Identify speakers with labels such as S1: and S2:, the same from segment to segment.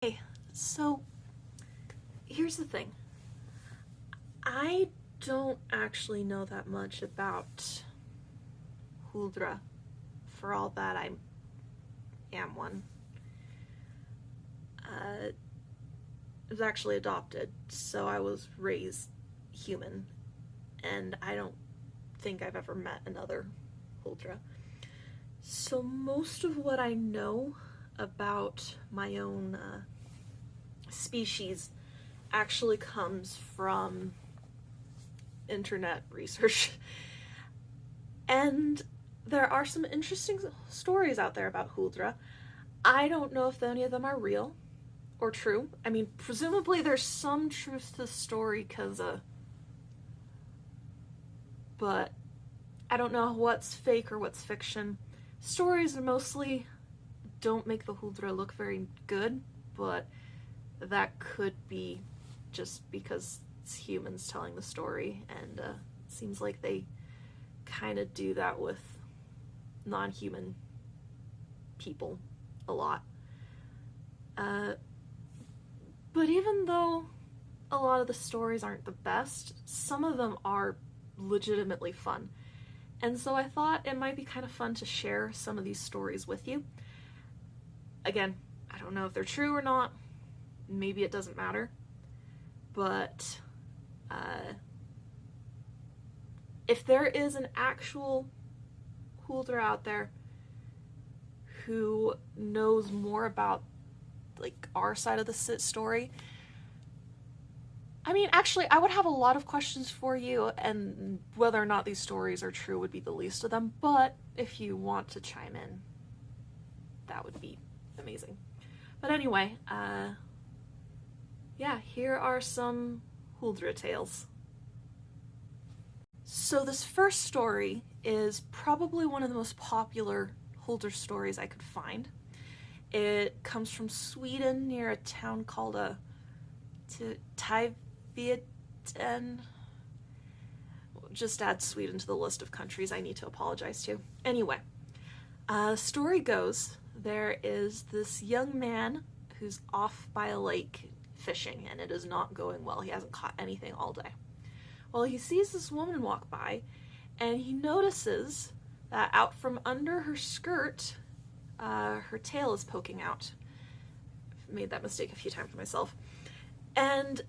S1: Hey, so here's the thing. I don't actually know that much about Huldra, for all that I am one. I was actually adopted, so I was raised human, and I don't think I've ever met another Huldra. So most of what I know about my own species actually comes from internet research. And there are some interesting stories out there about Huldra. I don't know if any of them are real or true. I mean, presumably there's some truth to the story but I don't know what's fake or what's fiction. Stories are mostly don't make the Huldra look very good, but that could be just because it's humans telling the story, and it seems like they kind of do that with non-human people a lot. But even though a lot of the stories aren't the best, some of them are legitimately fun. And so I thought it might be kind of fun to share some of these stories with you. Again, I don't know if they're true or not. Maybe it doesn't matter. But if there is an actual Huldra out there who knows more about like our side of the story, I mean, actually, I would have a lot of questions for you, and whether or not these stories are true would be the least of them, but if you want to chime in, that would be amazing. But anyway, yeah, here are some Huldra tales. So this first story is probably one of the most popular Huldra stories I could find. It comes from Sweden near a town called Tivedjen. Just add Sweden to the list of countries I need to apologize to. Anyway, the story goes, there is this young man who's off by a lake fishing, and it is not going well. He hasn't caught anything all day. Well, he sees this woman walk by, and he notices that out from under her skirt, her tail is poking out. I've made that mistake a few times myself. And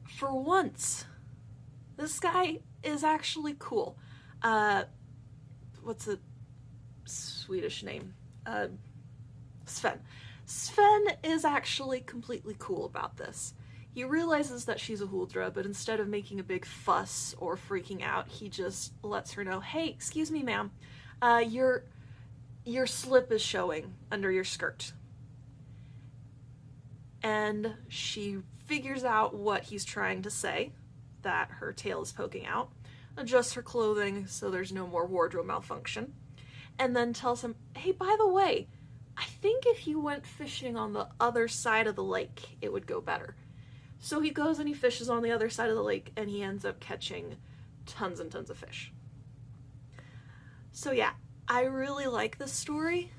S1: for once, this guy is actually cool. What's the Swedish name? Sven. Sven is actually completely cool about this. He realizes that she's a Huldra, but instead of making a big fuss or freaking out, he just lets her know, hey, excuse me, ma'am, your slip is showing under your skirt. And she figures out what he's trying to say, that her tail is poking out, adjusts her clothing so there's no more wardrobe malfunction, and then tells him, hey, by the way, I think if you went fishing on the other side of the lake, it would go better. So he goes and he fishes on the other side of the lake, and he ends up catching tons and tons of fish. So yeah, I really like this story.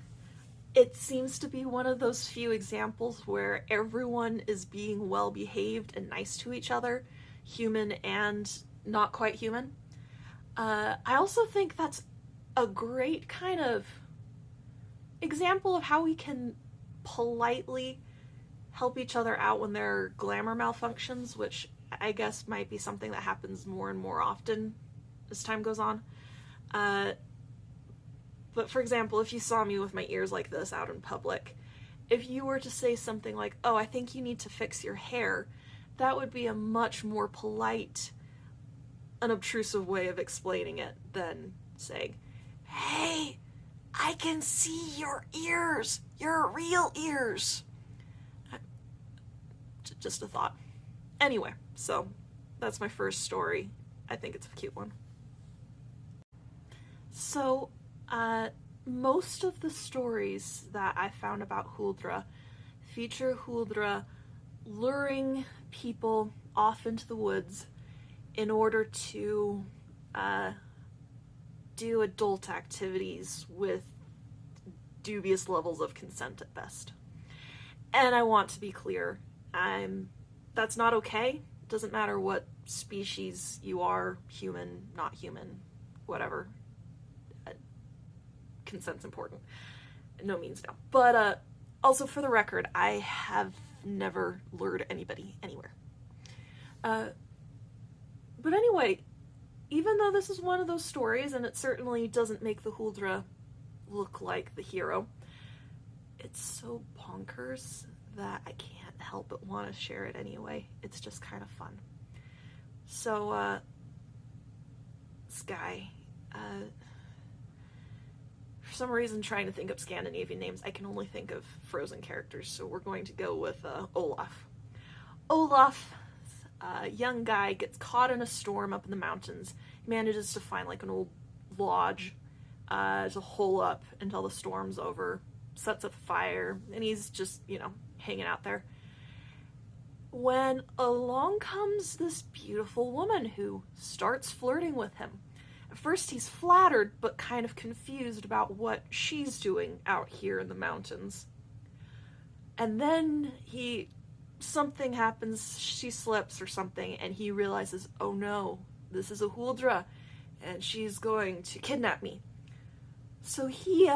S1: It seems to be one of those few examples where everyone is being well behaved and nice to each other, human and not quite human. I also think that's a great kind of example of how we can politely help each other out when there are glamour malfunctions, which I guess might be something that happens more and more often as time goes on. But for example, if you saw me with my ears like this out in public, if you were to say something like, oh, I think you need to fix your hair, that would be a much more polite, unobtrusive way of explaining it than saying, hey, I can see your ears, your real ears. Just a thought. Anyway, so that's my first story. I think it's a cute one. So, most of the stories that I found about Huldra feature Huldra luring people off into the woods in order to do adult activities with dubious levels of consent at best. And I want to be clear, that's not okay. Doesn't matter what species you are, human, not human, whatever. Consent's important. No means no. But also for the record, I have never lured anybody anywhere. But anyway, even though this is one of those stories, and it certainly doesn't make the Huldra look like the hero, it's so bonkers that I can't help but want to share it anyway. It's just kind of fun. So, Sky, for some reason trying to think of Scandinavian names, I can only think of frozen characters, so we're going to go with Olaf. Olaf, young guy, gets caught in a storm up in the mountains. He manages to find like an old lodge to hole up until the storm's over, sets up a fire, and he's just, hanging out there. When along comes this beautiful woman who starts flirting with him. At first he's flattered, but kind of confused about what she's doing out here in the mountains. And then something happens, she slips or something, and he realizes, oh no, this is a Huldra, and she's going to kidnap me. So he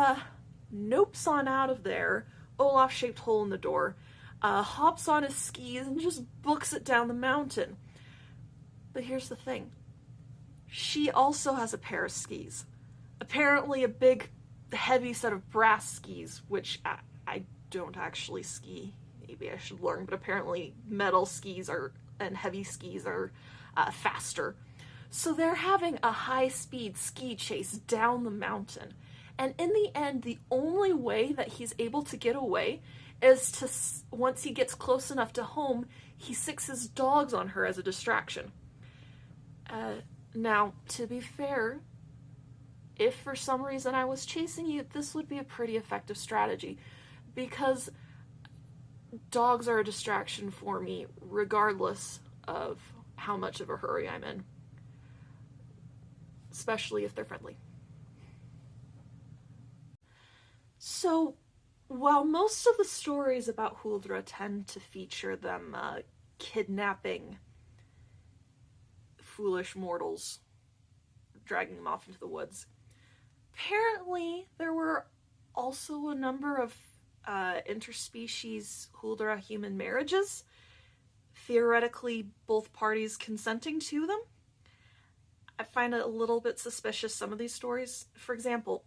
S1: nopes on out of there, Olaf-shaped hole in the door, hops on his skis and just books it down the mountain. But here's the thing. She also has a pair of skis. Apparently a big, heavy set of brass skis, which I don't actually ski. Maybe I should learn, but apparently metal skis and heavy skis are faster. So they're having a high-speed ski chase down the mountain. And in the end, the only way that he's able to get away is to, once he gets close enough to home, he sicks his dogs on her as a distraction. Now, to be fair, if for some reason I was chasing you, this would be a pretty effective strategy, because dogs are a distraction for me regardless of how much of a hurry I'm in, especially if they're friendly. So, while most of the stories about Huldra tend to feature them kidnapping foolish mortals, dragging them off into the woods, apparently there were also a number of interspecies Huldra human marriages, theoretically both parties consenting to them. I find it a little bit suspicious, some of these stories. For example,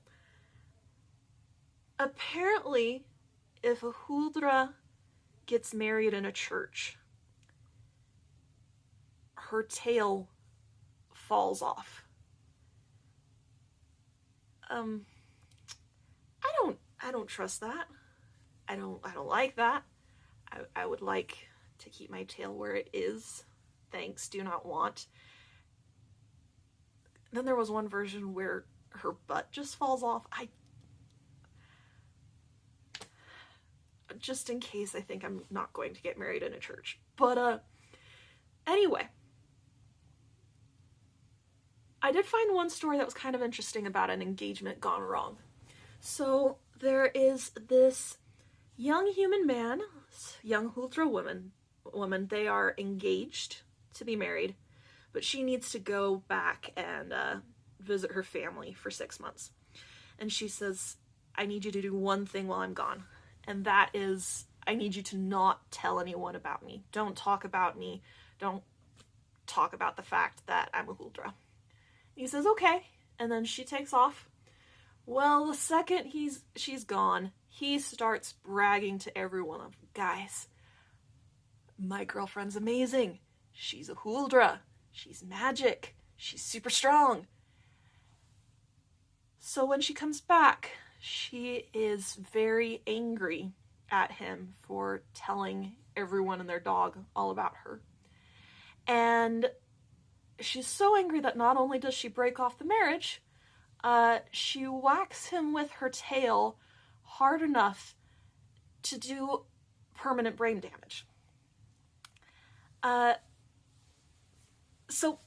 S1: apparently, if a Huldra gets married in a church, her tail falls off. I don't trust that. I don't like that. I would like to keep my tail where it is. Thanks, do not want. Then there was one version where her butt just falls off. Just in case, I think I'm not going to get married in a church. But, anyway. I did find one story that was kind of interesting about an engagement gone wrong. So, there is this young human man, young Huldra woman, they are engaged to be married, but she needs to go back and visit her family for 6 months. And she says, I need you to do one thing while I'm gone. And that is, I need you to not tell anyone about me. Don't talk about me. Don't talk about the fact that I'm a Huldra. He says, okay. And then she takes off. Well, the second she's gone, he starts bragging to everyone of, guys, my girlfriend's amazing. She's a Huldra. She's magic. She's super strong. So when she comes back, she is very angry at him for telling everyone and their dog all about her. And she's so angry that not only does she break off the marriage, she whacks him with her tail hard enough to do permanent brain damage. So,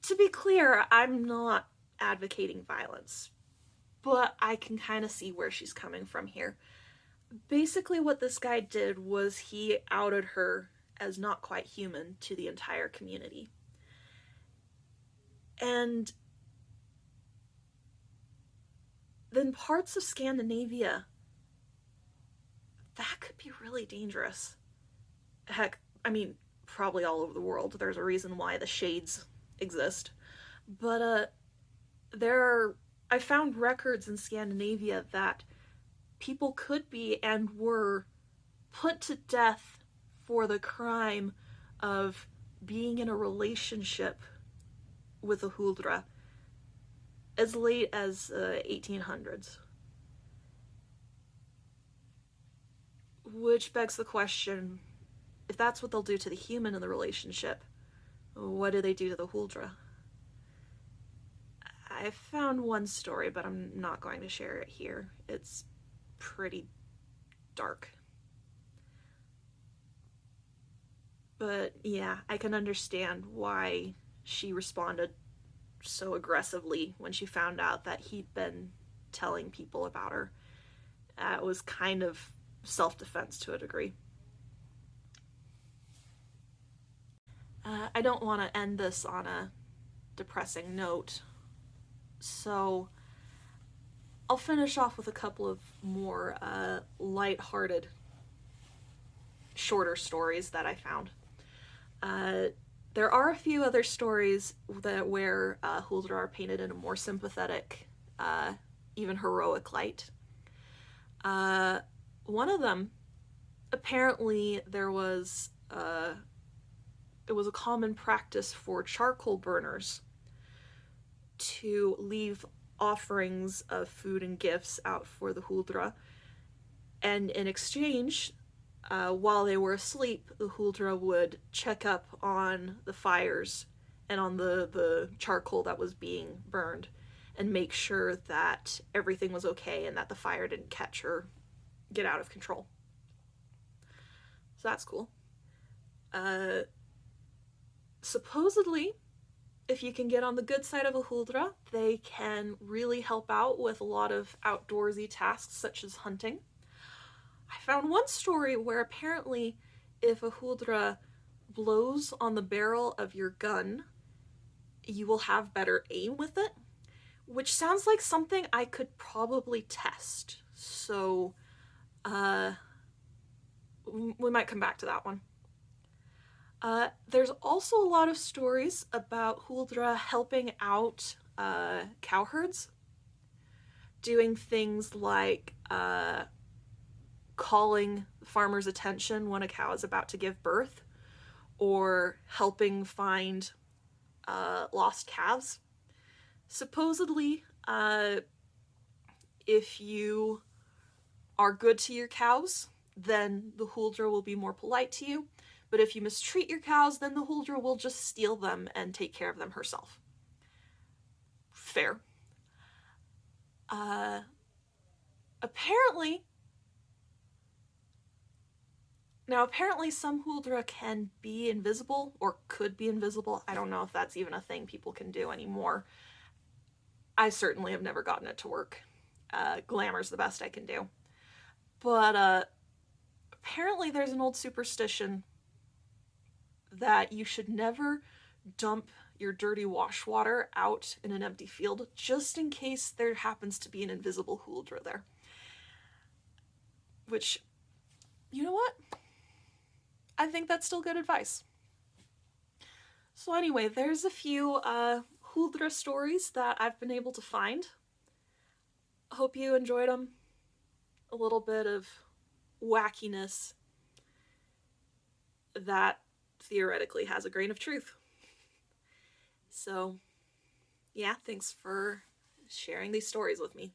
S1: to be clear, I'm not advocating violence, but I can kind of see where she's coming from here. Basically, what this guy did was he outed her as not quite human to the entire community. And then parts of Scandinavia, that could be really dangerous. Heck, I mean, probably all over the world. There's a reason why the shades exist. But I found records in Scandinavia that people could be and were put to death for the crime of being in a relationship with a Huldra as late as 1800s. Which begs the question, if that's what they'll do to the human in the relationship, what do they do to the Huldra? I found one story, but I'm not going to share it here. It's pretty dark. But yeah, I can understand why she responded so aggressively when she found out that he'd been telling people about her. It was kind of self-defense to a degree. I don't want to end this on a depressing note, so I'll finish off with a couple of more light-hearted, shorter stories that I found. There are a few other stories where Huldra are painted in a more sympathetic, even heroic light. One of them, apparently it was a common practice for charcoal burners to leave offerings of food and gifts out for the Huldra, and in exchange, while they were asleep, the Huldra would check up on the fires and on the charcoal that was being burned and make sure that everything was okay and that the fire didn't catch or get out of control. So that's cool. Supposedly, if you can get on the good side of a Huldra, they can really help out with a lot of outdoorsy tasks such as hunting. I found one story where apparently if a Huldra blows on the barrel of your gun, you will have better aim with it, which sounds like something I could probably test. So, we might come back to that one. There's also a lot of stories about Huldra helping out cowherds, doing things like calling farmers' attention when a cow is about to give birth, or helping find lost calves. Supposedly, if you are good to your cows, then the Huldra will be more polite to you. But if you mistreat your cows, then the Huldra will just steal them and take care of them herself. Fair. Apparently some Huldra can be invisible, or could be invisible. I don't know if that's even a thing people can do anymore. I certainly have never gotten it to work. Glamour's the best I can do. But apparently there's an old superstition that you should never dump your dirty wash water out in an empty field, just in case there happens to be an invisible Huldra there. Which, you know what? I think that's still good advice. So anyway, there's a few Huldra stories that I've been able to find. Hope you enjoyed them. A little bit of wackiness that theoretically has a grain of truth. So, yeah, thanks for sharing these stories with me.